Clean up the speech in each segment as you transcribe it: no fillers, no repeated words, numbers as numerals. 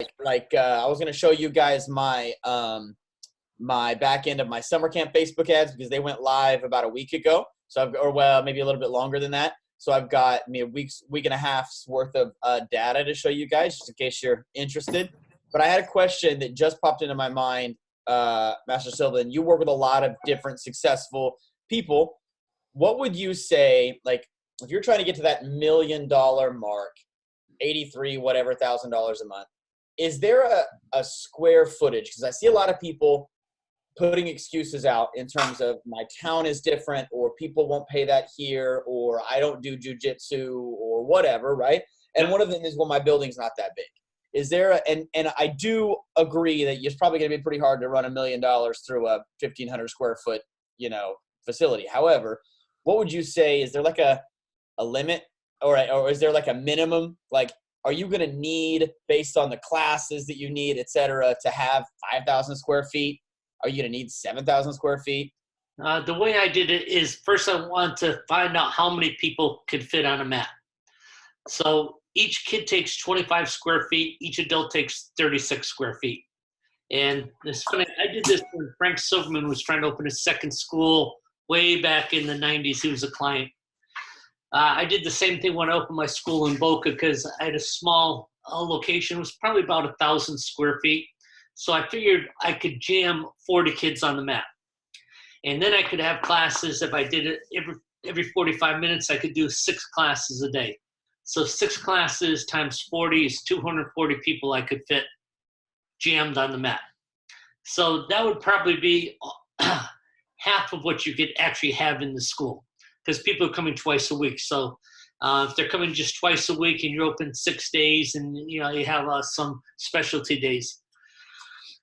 I was going to show you guys my my back end of my summer camp Facebook ads because they went live about a week ago. So maybe a little bit longer than that. So I've got a week and a half's worth of data to show you guys, just in case you're interested. But I had a question that just popped into my mind, Master Silva, and you work with a lot of different successful people. What would you say, like, if you're trying to get to that $1 million mark, 83 whatever $1,000 a month, is there a square footage? Because I see a lot of people putting excuses out in terms of my town is different, or people won't pay that here, or I don't do jujitsu, or whatever, right? And one of them is, well, my building's not that big. Is there and I do agree that it's probably going to be pretty hard to run $1 million through a 1,500 square foot, facility. However, what would you say? Is there like a limit, or is there like a minimum? Like, are you going to need, based on the classes that you need, et cetera, to have 5,000 square feet? Are you going to need 7,000 square feet? The way I did it is, first I wanted to find out how many people could fit on a mat. So each kid takes 25 square feet. Each adult takes 36 square feet. And it's funny, I did this when Frank Silverman was trying to open his second school way back in the 90s. He was a client. I did the same thing when I opened my school in Boca, because I had a small location. It was probably about 1,000 square feet. So I figured I could jam 40 kids on the mat. And then I could have classes. If I did it every 45 minutes, I could do 6 classes a day. So 6 classes times 40 is 240 people I could fit jammed on the mat. So that would probably be half of what you could actually have in the school, because people are coming twice a week. So if they're coming just twice a week and you're open 6 days, and you have some specialty days.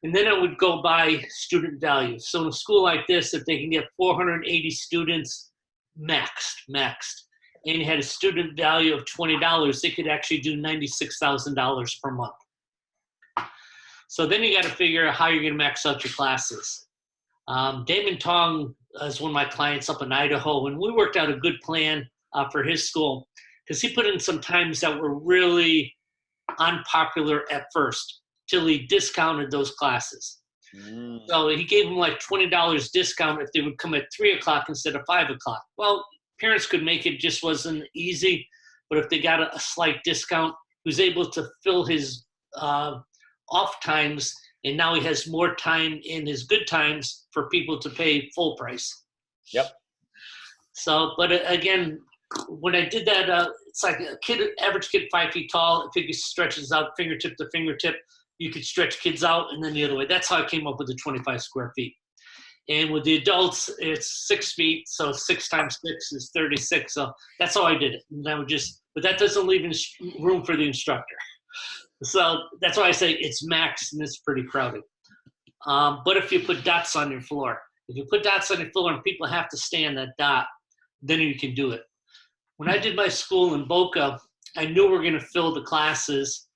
And then I would go by student value. So in a school like this, if they can get 480 students maxed, and you had a student value of $20, they could actually do $96,000 per month. So then you got to figure out how you're going to max out your classes. Damon Tong is one of my clients up in Idaho, and we worked out a good plan for his school, because he put in some times that were really unpopular at first, till he discounted those classes. So he gave them like $20 discount if they would come at 3 o'clock instead of 5 o'clock. Well, parents could make it, just wasn't easy. But if they got a slight discount, he was able to fill his off times, and now he has more time in his good times for people to pay full price. Yep. So, but again, when I did that, it's like average kid 5 feet tall. If he stretches out fingertip to fingertip, you could stretch kids out, and then the other way. That's how I came up with the 25 square feet. And with the adults, it's 6 feet, so 6 times 6 is 36. So that's how I did it. And I would but that doesn't leave room for the instructor. So that's why I say it's max, and it's pretty crowded. But if you put dots on your floor, and people have to stay on that dot, then you can do it. When I did my school in Boca, I knew we were going to fill the classes,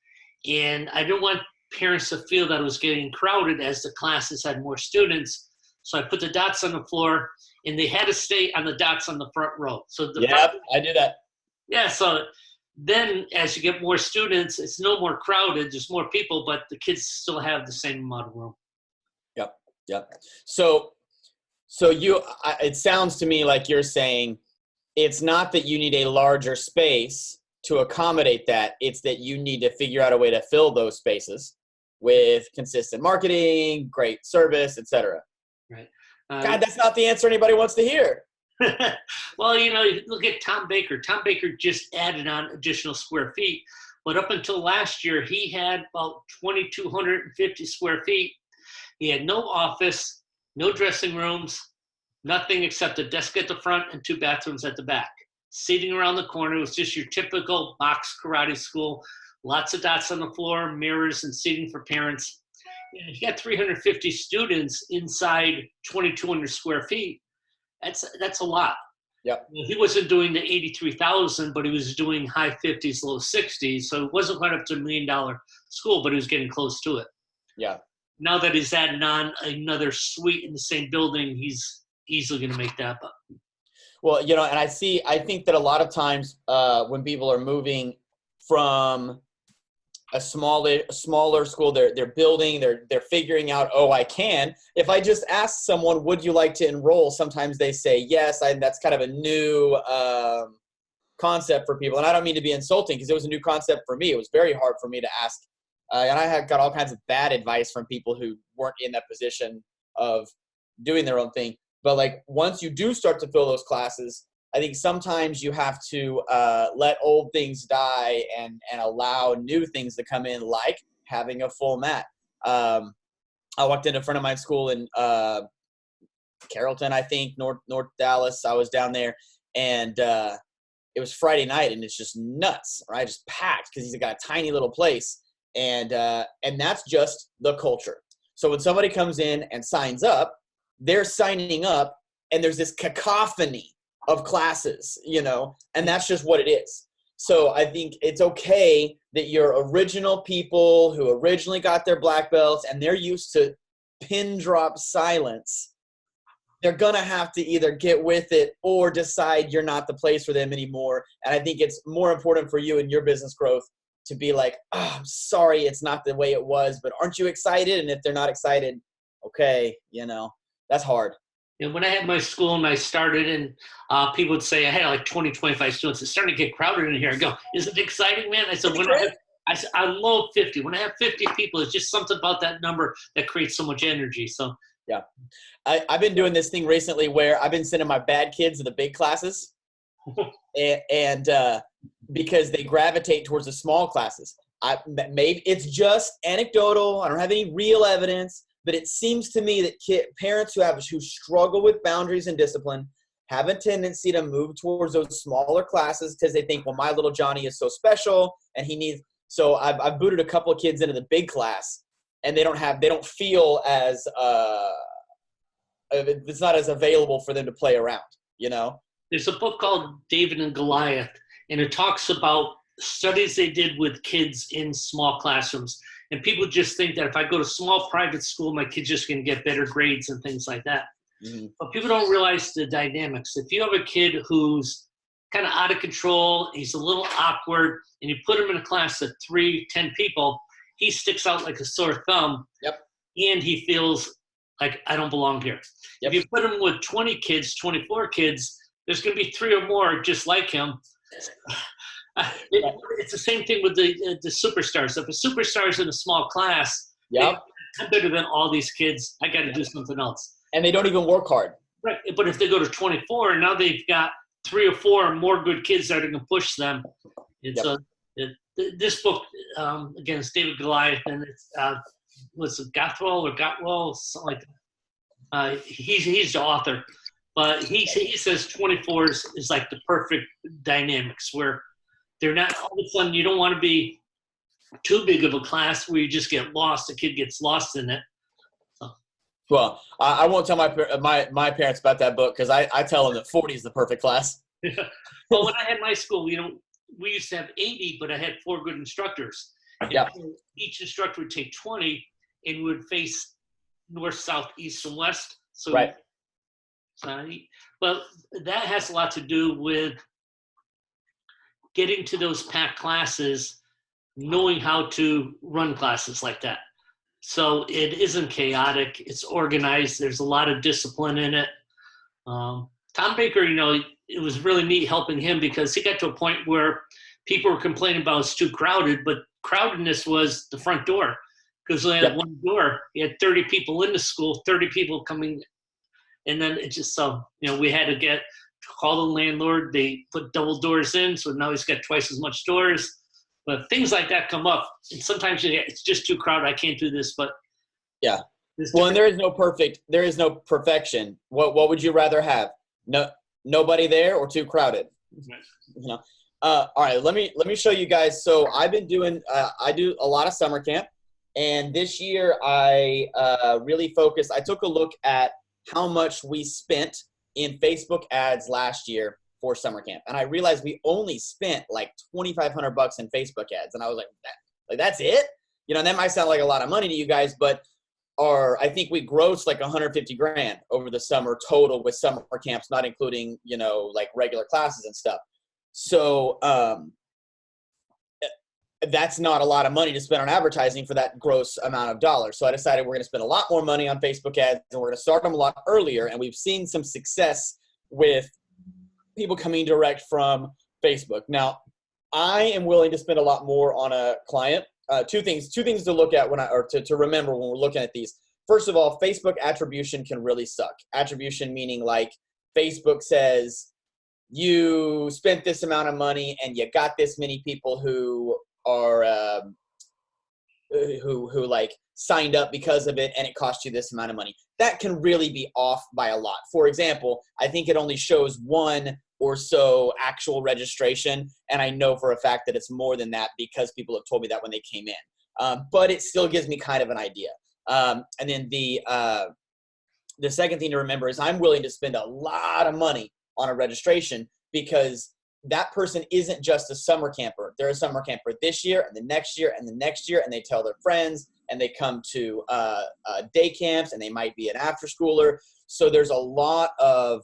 and I didn't want parents to feel that it was getting crowded as the classes had more students. So I put the dots on the floor, and they had to stay on the dots on the front row. So I do that. Yeah, so then as you get more students, it's no more crowded. There's more people, but the kids still have the same amount of room. Yep. So it sounds to me like you're saying it's not that you need a larger space to accommodate that. It's that you need to figure out a way to fill those spaces with consistent marketing, great service, etc. Right. God, that's not the answer anybody wants to hear. Well, look at Tom Baker. Tom Baker just added on additional square feet, but up until last year, he had about 2,250 square feet. He had no office, no dressing rooms, nothing except a desk at the front and 2 bathrooms at the back. Seating around the corner was just your typical box karate school. Lots of dots on the floor, mirrors, and seating for parents. And if you got 350 students inside 2,200 square feet, that's a lot. Yep. He wasn't doing the 83,000, but he was doing high 50s, low 60s. So it wasn't quite up to $1 million school, but he was getting close to it. Yeah. Now that he's adding on another suite in the same building, he's easily going to make that up. Well, and I think that a lot of times when people are moving from a smaller school, they're building, they're figuring out, oh, I can. If I just ask someone, would you like to enroll? Sometimes they say yes. That's kind of a new concept for people. And I don't mean to be insulting, because it was a new concept for me. It was very hard for me to ask. And I had got all kinds of bad advice from people who weren't in that position of doing their own thing. But like, once you do start to fill those classes, I think sometimes you have to let old things die and allow new things to come in, like having a full mat. I walked into a friend of mine's school in Carrollton, I think, North Dallas. I was down there, and it was Friday night, and it's just nuts, right? Just packed, because he's got a tiny little place, and that's just the culture. So when somebody comes in and signs up, they're signing up, and there's this cacophony of classes, and that's just what it is. So I think it's okay that your original people who originally got their black belts and they're used to pin drop silence, they're going to have to either get with it or decide you're not the place for them anymore. And I think it's more important for you and your business growth to be like, oh, I'm sorry, it's not the way it was, but aren't you excited? And if they're not excited, okay, that's hard. And when I had my school and I started, and people would say I had like 20, 25 students, it's starting to get crowded in here. I go, is it exciting, man? I said, I love 50. When I have 50 people, it's just something about that number that creates so much energy. So yeah, I've been doing this thing recently where I've been sending my bad kids to the big classes, and because they gravitate towards the small classes. Maybe it's just anecdotal. I don't have any real evidence. But it seems to me that parents who struggle with boundaries and discipline have a tendency to move towards those smaller classes because they think, well, my little Johnny is so special and he needs. So I've booted a couple of kids into the big class, and they don't feel as it's not as available for them to play around. There's a book called David and Goliath, and it talks about studies they did with kids in small classrooms. And people just think that if I go to small private school, my kid's just going to get better grades and things like that. Mm-hmm. But people don't realize the dynamics. If you have a kid who's kind of out of control, he's a little awkward, and you put him in a class of 10 people, he sticks out like a sore thumb. Yep. And he feels like, I don't belong here. Yep. If you put him with 20 kids, 24 kids, there's going to be 3 or more just like him. It's the same thing with the superstars. If a superstar is in a small class, I'm better than all these kids. I got to do something else. And they don't even work hard. Right. But if they go to 24, and now they've got 3 or 4 more good kids that are going to push them. This book, again, it's David Goliath, and it's what's it, Gottwell, something like that. He's the author, but he says 24 is like the perfect dynamics where they're not all of a sudden. You don't want to be too big of a class where you just get lost. The kid gets lost in it. So. Well, I won't tell my parents about that book because I tell them that 40 is the perfect class. Well, when I had my school, we used to have 80, but I had 4 good instructors. Yeah. Each instructor would take 20 and would face north, south, east, and west. So, right. But that has a lot to do with getting to those packed classes, knowing how to run classes like that. So it isn't chaotic. It's organized. There's a lot of discipline in it. Tom Baker, it was really neat helping him because he got to a point where people were complaining about it's too crowded, but crowdedness was the front door because they had one door. You had 30 people in the school, 30 people coming. And then it just, we had to call the landlord. They put double doors in, so now he's got twice as much doors. But things like that come up, and sometimes it's just too crowded. I can't do this, but yeah. Well, and there is no perfection. What would you rather have? Nobody there or too crowded? Right. All right. Let me show you guys. So I've been doing. I do a lot of summer camp, and this year I really focused. I took a look at how much we spent in Facebook ads last year for summer camp. And I realized we only spent like $2,500 in Facebook ads. And I was like, that's it? And that might sound like a lot of money to you guys, but I think we grossed like 150 grand over the summer total with summer camps, not including, like regular classes and stuff. So that's not a lot of money to spend on advertising for that gross amount of dollars. So I decided we're going to spend a lot more money on Facebook ads, and we're going to start them a lot earlier. And we've seen some success with people coming direct from Facebook. Now, I am willing to spend a lot more on a client. Two things to look at to remember when we're looking at these. First of all, Facebook attribution can really suck. Attribution meaning like Facebook says you spent this amount of money and you got this many people who are who like signed up because of it, and it cost you this amount of money. That can really be off by a lot. For example, I think it only shows one or so actual registration, and I know for a fact that it's more than that because people have told me that when they came in. But it still gives me kind of an idea. And then the second thing to remember is I'm willing to spend a lot of money on a registration because that person isn't just a summer camper. They're a summer camper this year and the next year and the next year, and they tell their friends, and they come to day camps, and they might be an after schooler. So there's a lot of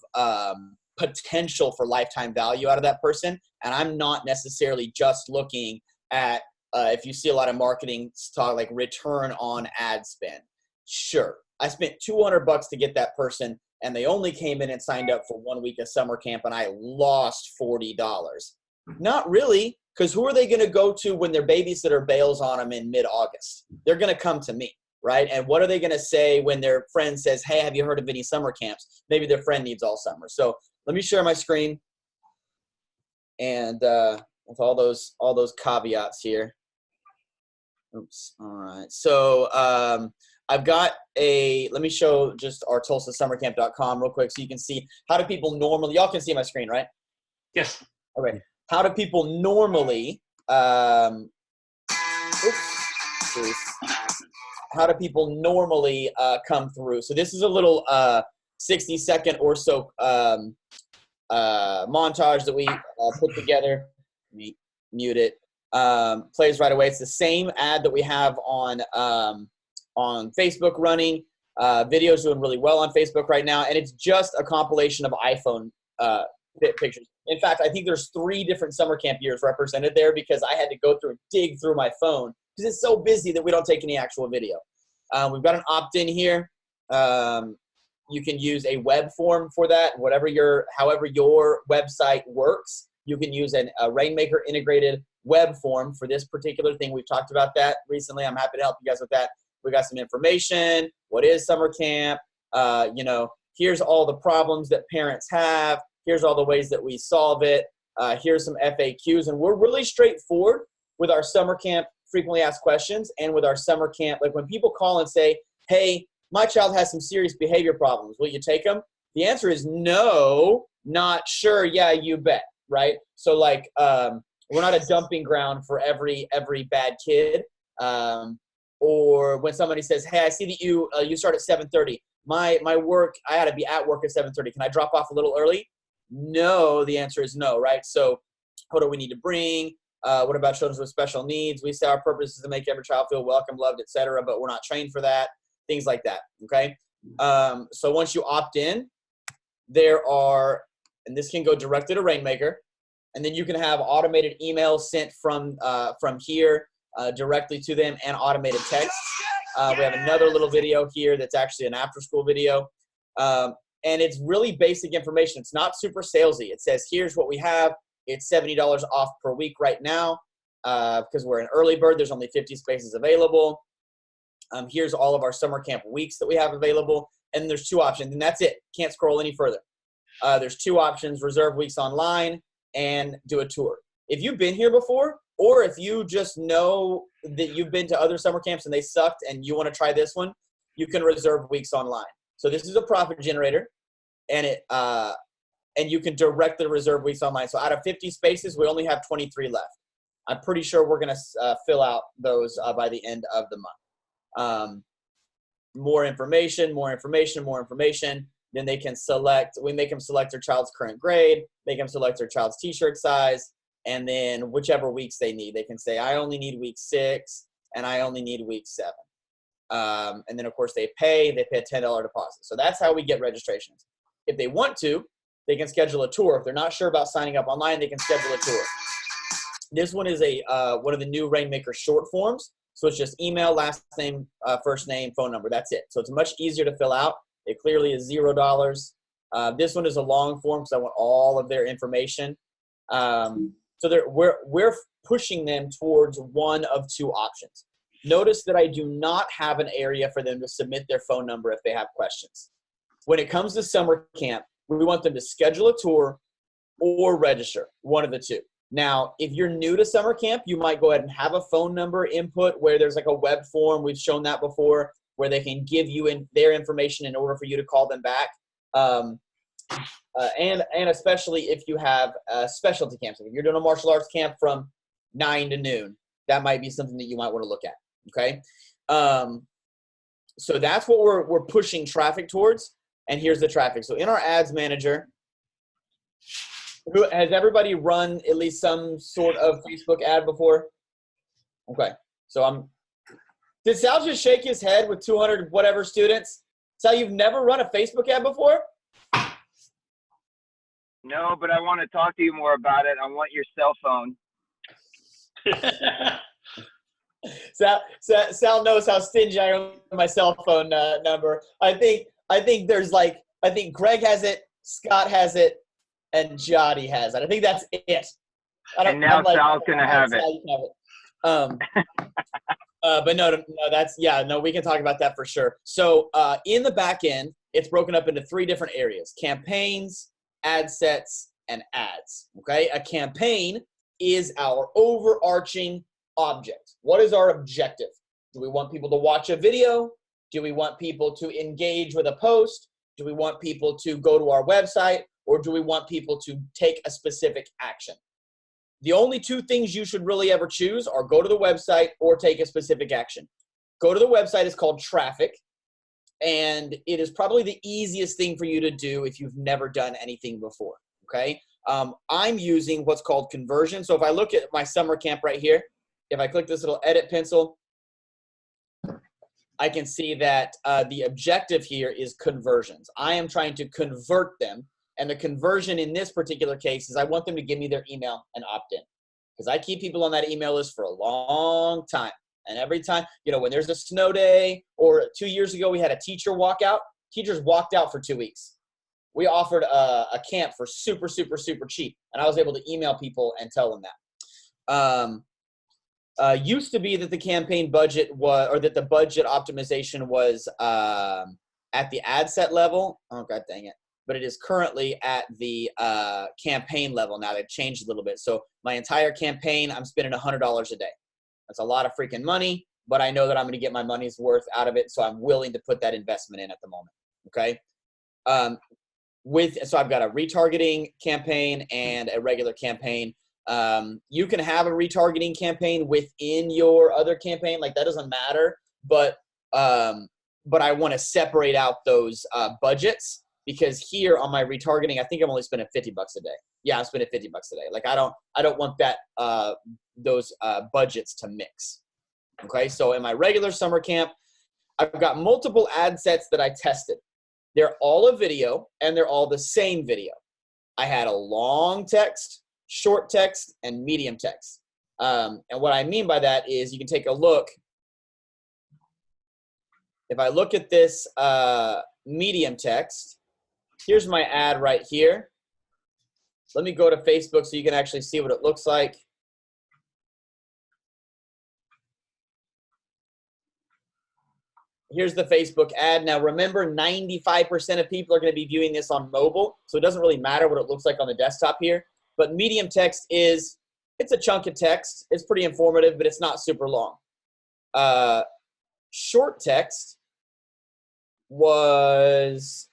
potential for lifetime value out of that person. And I'm not necessarily just looking at, if you see a lot of marketing talk like return on ad spend. Sure, I spent $200 to get that person, and they only came in and signed up for 1 week of summer camp, and I lost $40. Not really, because who are they going to go to when their babysitter bails on them in mid-August? They're going to come to me, right? And what are they going to say when their friend says, hey, have you heard of any summer camps? Maybe their friend needs all summer. So let me share my screen, and with all those caveats here. Oops. All right. So I've got let me show just our TulsaSummerCamp.com real quick so you can see how do people normally, y'all can see my screen, right? Yes. Okay. How do people normally, how do people normally come through? So this is a little 60-second or so montage that we put together. Let me mute it. Plays right away. It's the same ad that we have on Facebook running. Video's doing really well on Facebook right now, and it's just a compilation of iPhone pictures. In fact, I think there's 3 different summer camp years represented there because I had to go through and dig through my phone because it's so busy that we don't take any actual video. We've got an opt-in here. You can use a web form for that. However your website works, you can use a RainMaker integrated web form for this particular thing. We've talked about that recently. I'm happy to help you guys with that. We got some information. What is summer camp? Here's all the problems that parents have. Here's all the ways that we solve it. Here's some FAQs. And we're really straightforward with our summer camp frequently asked questions and with our summer camp. Like when people call and say, hey, my child has some serious behavior problems. Will you take them? The answer is no, not sure. Yeah, you bet. Right? So like we're not a dumping ground for every bad kid. Or when somebody says, hey, I see that you start at 7:30. My work, I had to be at work at 7:30. Can I drop off a little early? No, the answer is no, right? So what do we need to bring? What about children with special needs? We say our purpose is to make every child feel welcome, loved, etc., but we're not trained for that. Things like that, okay? So once you opt in, there are, and this can go directly to RainMaker, and then you can have automated emails sent from here directly to them and automated text. We have another little video here that's actually an after-school video. And it's really basic information. It's not super salesy. It says, here's what we have. It's $70 off per week right now because we're an early bird. There's only 50 spaces available. Here's all of our summer camp weeks that we have available. And there's 2 options, and that's it. Can't scroll any further. There's 2 options, reserve weeks online and do a tour. If you've been here before, or if you just know that you've been to other summer camps and they sucked and you want to try this one, you can reserve weeks online. So this is a profit generator, and and you can directly reserve weeks online. So out of 50 spaces, we only have 23 left. I'm pretty sure we're going to fill out those by the end of the month. More information. Then they can select, we make them select their child's current grade, make them select their child's t-shirt size, and then whichever weeks they need. They can say, I only need week 6, and I only need week 7. And then, of course, they pay a $10 deposit. So that's how we get registrations. If they want to, they can schedule a tour. If they're not sure about signing up online, they can schedule a tour. This one is one of the new RainMaker short forms. So it's just email, last name, first name, phone number. That's it. So it's much easier to fill out. It clearly is $0. This one is a long form because I want all of their information. So we're pushing them towards one of two options. Notice that I do not have an area for them to submit their phone number if they have questions. When it comes to summer camp, we want them to schedule a tour or register, one of the two. Now, if you're new to summer camp, you might go ahead and have a phone number input where there's like a web form. We've shown that before, where they can give you their information in order for you to call them back. And especially if you have specialty camps. If you're doing a martial arts camp from 9 to noon, that might be something that you might want to look at, okay? So that's what we're pushing traffic towards, and here's the traffic. So in our ads manager, has everybody run at least some sort of Facebook ad before? Okay, so did Sal just shake his head with 200 whatever students? Sal, you've never run a Facebook ad before? No, but I want to talk to you more about it. I want your cell phone. Sal knows how stingy I am with my cell phone number. I think there's I think Greg has it, Scott has it, and Jody has it. I think that's it. And now Sal's gonna have it. But no, we can talk about that for sure. So in the back end, it's broken up into 3 different areas: campaigns, ad sets, and ads. Okay, a campaign is our overarching object. What is our objective? Do we want people to watch a video? Do we want people to engage with a post? Do we want people to go to our website? Or do we want people to take a specific action? The only 2 things you should really ever choose are go to the website or take a specific action. Go to the website is called traffic, and it is probably the easiest thing for you to do if you've never done anything before, okay? I'm using what's called conversion. So if I look at my summer camp right here, if I click this little edit pencil, I can see that the objective here is conversions. I am trying to convert them. And the conversion in this particular case is I want them to give me their email and opt in, because I keep people on that email list for a long time. And every time, when there's a snow day, or 2 years ago we had a teacher walk out, teachers walked out for 2 weeks. We offered a camp for super, super, super cheap. And I was able to email people and tell them that. Used to be that the campaign budget or that the budget optimization was at the ad set level. Oh, God dang it. But it is currently at the campaign level now. They've changed a little bit. So my entire campaign, I'm spending $100 a day. That's a lot of freaking money, but I know that I'm going to get my money's worth out of it, so I'm willing to put that investment in at the moment, okay? So I've got a retargeting campaign and a regular campaign. You can have a retargeting campaign within your other campaign. Like, that doesn't matter, but I want to separate out those budgets. Because here on my retargeting, I think I'm only spending $50 a day. Yeah, I'm spending $50 a day. Like, I don't want that those budgets to mix. Okay, so in my regular summer camp, I've got multiple ad sets that I tested. They're all a video, and they're all the same video. I had a long text, short text, and medium text. And what I mean by that is you can take a look. If I look at this medium text, here's my ad right here. Let me go to Facebook so you can actually see what it looks like. Here's the Facebook ad. Now remember, 95% of people are going to be viewing this on mobile, so it doesn't really matter what it looks like on the desktop here. But medium text it's a chunk of text. It's pretty informative, but it's not super long. Short text was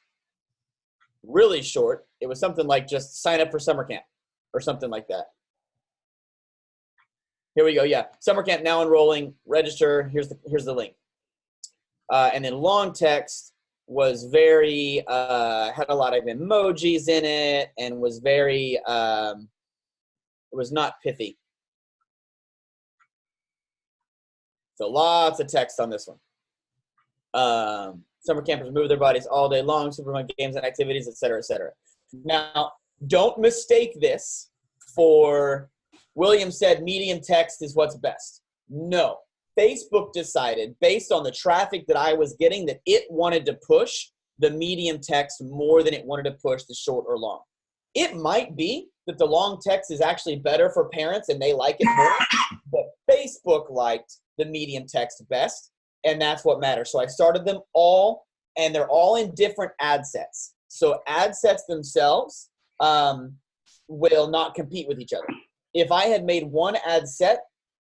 really short. It was something like just sign up for summer camp or something like that. Here we go. Yeah, summer camp now enrolling. Register. Here's the link. And then long text was very had a lot of emojis in it and was very it was not pithy. So lots of text on this one. Summer campers move their bodies all day long, superfun games and activities, et cetera, et cetera. Now, don't mistake this for William said medium text is what's best. No. Facebook decided, based on the traffic that I was getting, that it wanted to push the medium text more than it wanted to push the short or long. It might be that the long text is actually better for parents and they like it more, but Facebook liked the medium text best, and that's what matters. So I started them all, and they're all in different ad sets. So ad sets themselves will not compete with each other. If I had made one ad set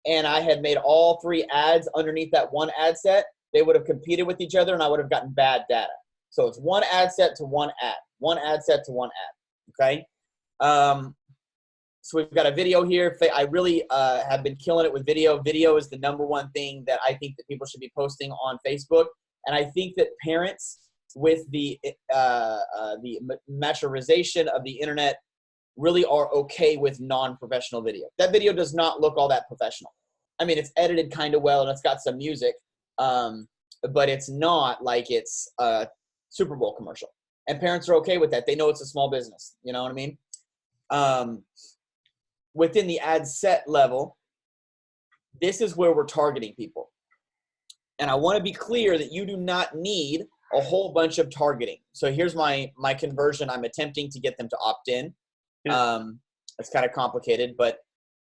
and I had made all 3 ads underneath that one ad set, they would have competed with each other and I would have gotten bad data. So it's one ad set to one ad, one ad set to one ad, okay? So we've got a video here. I really have been killing it with video. Video is the #1 thing that I think that people should be posting on Facebook. And I think that parents, with the maturization of the internet, really are okay with non-professional video. That video does not look all that professional. I mean, it's edited kind of well and it's got some music, but it's not like it's a Super Bowl commercial. And parents are okay with that. They know it's a small business. You know what I mean? Within the ad set level, this is where we're targeting people. And I want to be clear that you do not need a whole bunch of targeting. So here's my conversion. I'm attempting to get them to opt in. It's kind of complicated, but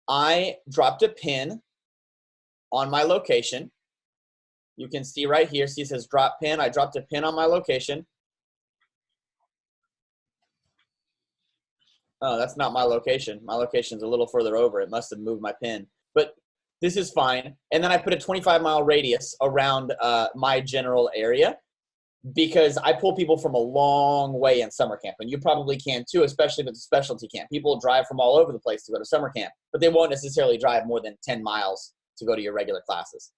I dropped a pin on my location. You can see right here, see it says drop pin. I dropped a pin on my location. Oh, that's not my location. My location's a little further over. It must have moved my pin, but this is fine. And then I put a 25-mile radius around my general area, because I pull people from a long way in summer camp, and you probably can too, especially if it's a specialty camp. People drive from all over the place to go to summer camp, but they won't necessarily drive more than 10 miles to go to your regular classes.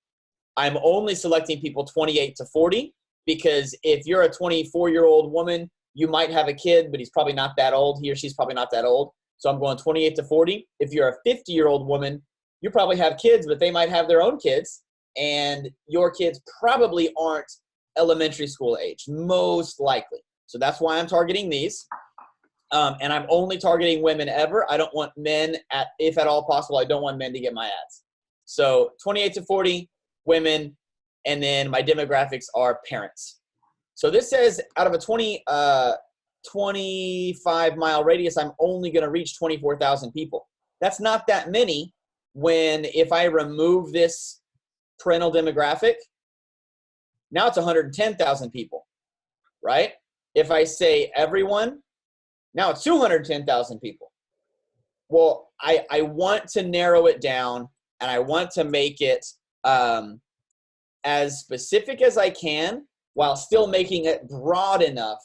I'm only selecting people 28 to 40, because if you're a 24-year-old woman, you might have a kid, but he's probably not that old. He or she's probably not that old. So I'm going 28 to 40. If you're a 50-year-old woman, you probably have kids, but they might have their own kids, and your kids probably aren't elementary school age, most likely. So that's why I'm targeting these. And I'm only targeting women ever. I don't want men, if at all possible, I don't want men to get my ads. So 28 to 40, women, and then my demographics are parents. So this says out of a 25-mile radius, I'm only going to reach 24,000 people. That's not that many when, if I remove this parental demographic, now it's 110,000 people, right? If I say everyone, now it's 210,000 people. Well, I want to narrow it down, and I want to make it as specific as I can while still making it broad enough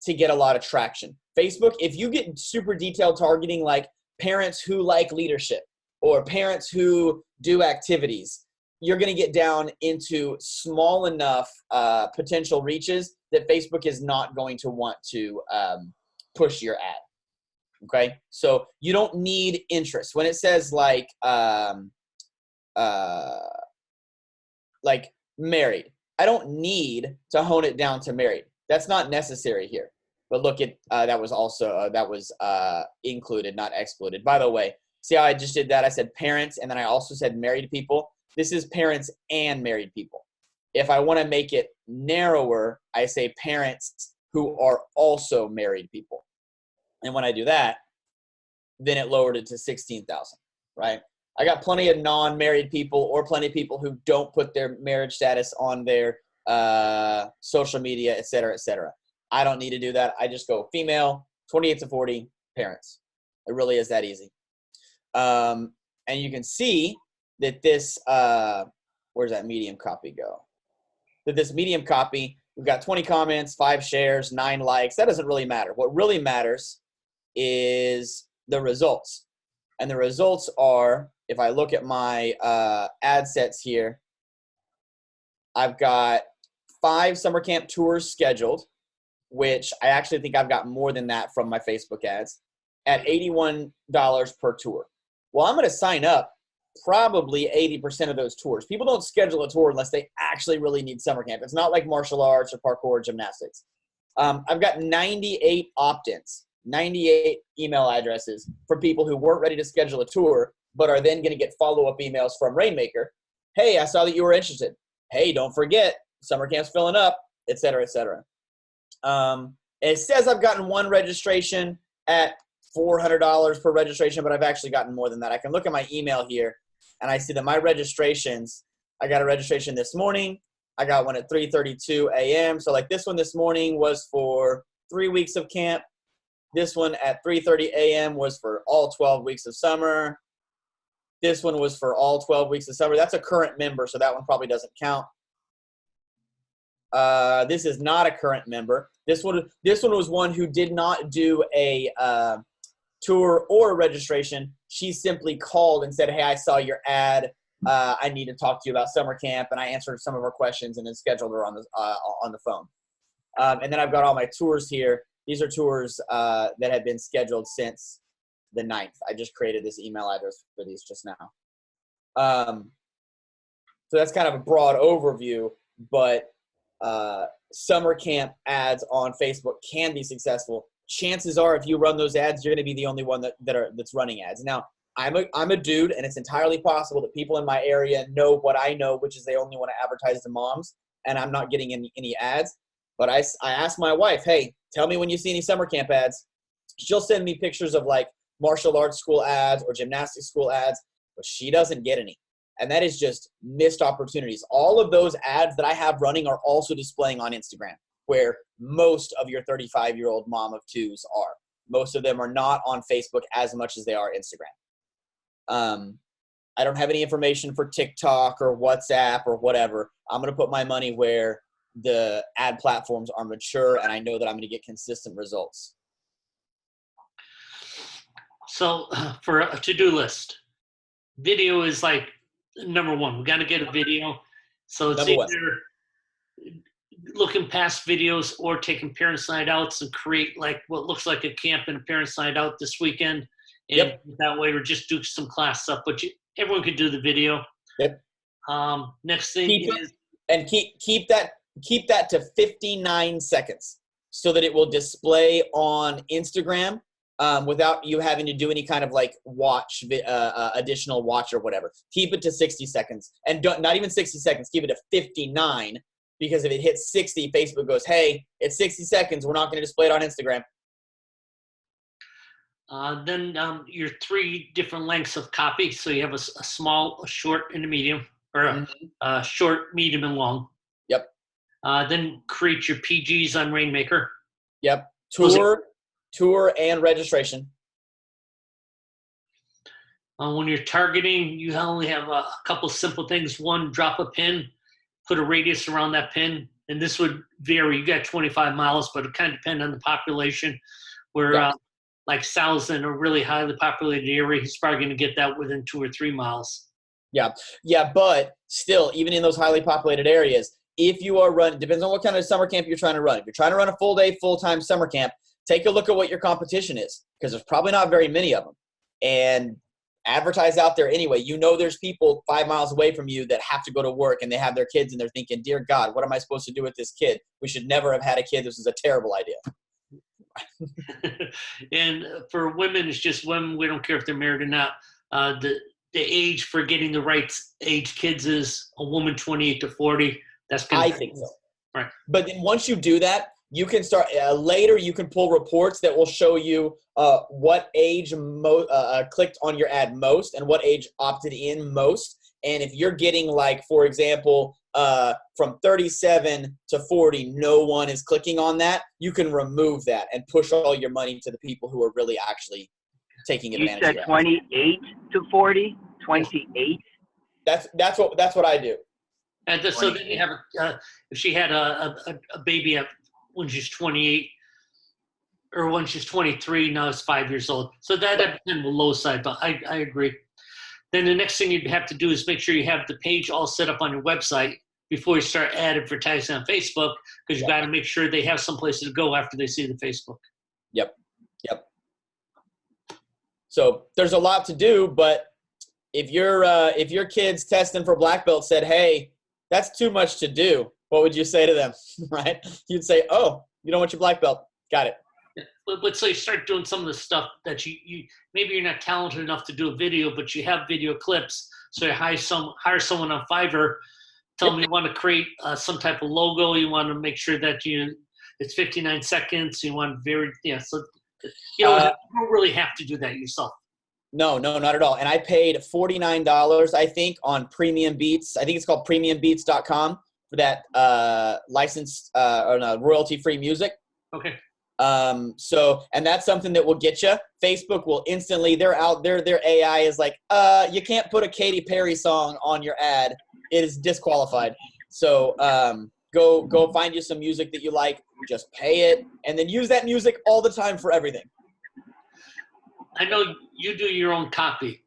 to get a lot of traction. Facebook, if you get super detailed targeting like parents who like leadership or parents who do activities, you're going to get down into small enough potential reaches that Facebook is not going to want to push your ad. Okay, so you don't need interest. When it says like married, I don't need to hone it down to married. That's not necessary here. But look at that was also included, not excluded. By the way, see how I just did that? I said parents, and then I also said married people. This is parents and married people. If I want to make it narrower, I say parents who are also married people. And when I do that, then it lowered it to 16,000, right? I got plenty of non-married people or plenty of people who don't put their marriage status on their social media, et cetera, et cetera. I don't need to do that. I just go female, 28 to 40, parents. It really is that easy. And you can see that this, where's that medium copy go? That this medium copy, we've got 20 comments, 5 shares, 9 likes. That doesn't really matter. What really matters is the results. And the results are, if I look at my ad sets here, I've got 5 summer camp tours scheduled, which I actually think I've got more than that from my Facebook ads, at $81 per tour. Well, I'm going to sign up probably 80% of those tours. People don't schedule a tour unless they actually really need summer camp. It's not like martial arts or parkour or gymnastics. I've got 98 opt-ins, 98 email addresses for people who weren't ready to schedule a tour, but are then going to get follow-up emails from RainMaker. Hey, I saw that you were interested. Hey, don't forget, summer camp's filling up, et cetera, et cetera. It says I've gotten one registration at $400 per registration, but I've actually gotten more than that. I can look at my email here, and I see that my registrations, I got a registration this morning. I got one at 3:32 a.m. So like this one this morning was for 3 weeks of camp. This one at 3:30 a.m. was for all 12 weeks of summer. This one was for all 12 weeks of summer. That's a current member, so that one probably doesn't count. This is not a current member. This one was one who did not do a tour or a registration. She simply called and said, hey, I saw your ad. I need to talk to you about summer camp. And I answered some of her questions and then scheduled her on the phone. And then I've got all my tours here. These are tours that have been scheduled since the 9th. I just created this email address for these just now. So that's kind of a broad overview, but summer camp ads on Facebook can be successful. Chances are, if you run those ads, you're going to be the only one that's running ads. Now, I'm a dude, and it's entirely possible that people in my area know what I know, which is they only want to advertise to moms, and I'm not getting any ads. But I asked my wife, hey, tell me when you see any summer camp ads. She'll send me pictures of like martial arts school ads or gymnastics school ads, but she doesn't get any. And that is just missed opportunities. All of those ads that I have running are also displaying on Instagram, where most of your 35-year-old mom of twos are. Most of them are not on Facebook as much as they are Instagram. I don't have any information for TikTok or WhatsApp or whatever. I'm going to put my money where the ad platforms are mature and I know that I'm going to get consistent results. So for a to-do list, video is like number one. We got to get a video. So it's either looking past videos or taking parents' night outs and create like what looks like a camp and a parents' night out this weekend. And that way, or just do some class stuff. But everyone could do the video. Yep. Next thing keep that to 59 seconds so that it will display on Instagram without you having to do any kind of like additional watch or whatever. Keep it to 60 seconds, and not even 60 seconds. Keep it to 59, because if it hits 60, Facebook goes, "Hey, it's 60 seconds. We're not going to display it on Instagram." Then your 3 different lengths of copy. So you have a small, a short, and a medium, or a short, medium, and long. Yep. Then create your PGs on RainMaker. Yep. Tour and registration. When you're targeting, you only have a couple simple things. One, drop a pin, put a radius around that pin, and this would vary. You got 25 miles, but it kind of depends on the population. Where like Sal's in a really highly populated area, he's probably going to get that within 2 or 3 miles. Yeah, but still, even in those highly populated areas, if you are running, depends on what kind of summer camp you're trying to run. If you're trying to run a full day, full-time summer camp, take a look at what your competition is, because there's probably not very many of them. And advertise out there anyway. You know there's people 5 miles away from you that have to go to work and they have their kids and they're thinking, dear God, what am I supposed to do with this kid? We should never have had a kid. This is a terrible idea. And for women, it's just women. We don't care if they're married or not. The age for getting the right age kids is a woman 28 to 40. I think so. Right. But then once you do that, you can start later. You can pull reports that will show you what age clicked on your ad most and what age opted in most. And if you're getting, like, for example, from 37 to 40, no one is clicking on that, you can remove that and push all your money to the people who are really actually taking advantage of it. You said 28 to 40? 28? That's what I do. And so then you have if she had a baby when she's 28 or when she's 23, now it's 5 years old. So that's kind of a low side, but I agree. Then the next thing you'd have to do is make sure you have the page all set up on your website before you start advertising on Facebook, because you got to make sure they have some place to go after they see the Facebook. Yep. So there's a lot to do, but if your kid's testing for black belt said, hey, that's too much to do, what would you say to them, right? You'd say, oh, you don't want your black belt. Got it. But so you start doing some of the stuff that you maybe you're not talented enough to do a video, but you have video clips. So you hire someone on Fiverr. Tell them you want to create some type of logo. You want to make sure that it's 59 seconds. You want So you don't really have to do that yourself. No, not at all. And I paid $49, I think, on Premium Beats. I think it's called premiumbeats.com for that licensed royalty-free music. Okay. And that's something that will get you. Facebook will instantly, they're out there. Their AI is like, you can't put a Katy Perry song on your ad. It is disqualified. So, go find you some music that you like, just pay it, and then use that music all the time for everything. I know you do your own copy.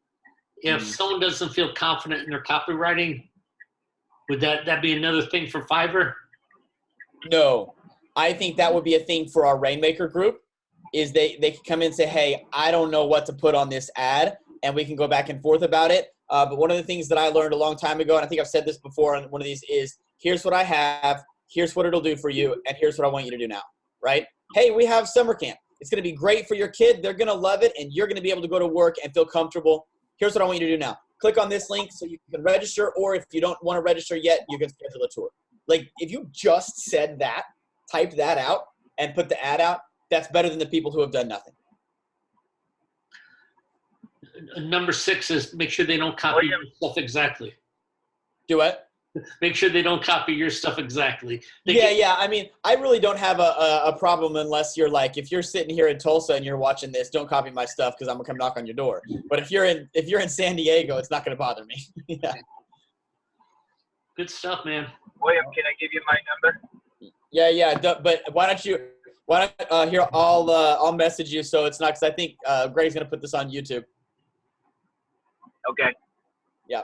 If someone doesn't feel confident in their copywriting, would that be another thing for Fiverr? No. I think that would be a thing for our RainMaker group, is they can come in and say, hey, I don't know what to put on this ad, and we can go back and forth about it. But one of the things that I learned a long time ago, and I think I've said this before on one of these, is here's what I have, here's what it'll do for you, and here's what I want you to do now, right? Hey, we have summer camp. It's going to be great for your kid. They're going to love it, and you're going to be able to go to work and feel comfortable. Here's what I want you to do now. Click on this link so you can register, or if you don't want to register yet, you can schedule a tour. Like, if you just said that, type that out, and put the ad out, that's better than the people who have done nothing. Number 6 is make sure they don't copy your stuff exactly. Do what? Make sure they don't copy your stuff exactly. Yeah. I mean, I really don't have a problem unless you're like, if you're sitting here in Tulsa and you're watching this, don't copy my stuff because I'm gonna come knock on your door. But if you're in San Diego, it's not gonna bother me. Yeah. Good stuff, man. William, can I give you my number? Yeah. But why don't here I'll message you so it's not, because I think Greg's gonna put this on YouTube. Okay. Yeah.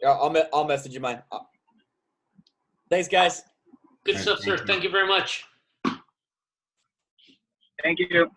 I'll message you mine. Thanks, guys. Good stuff, sir. Thank you very much. Thank you.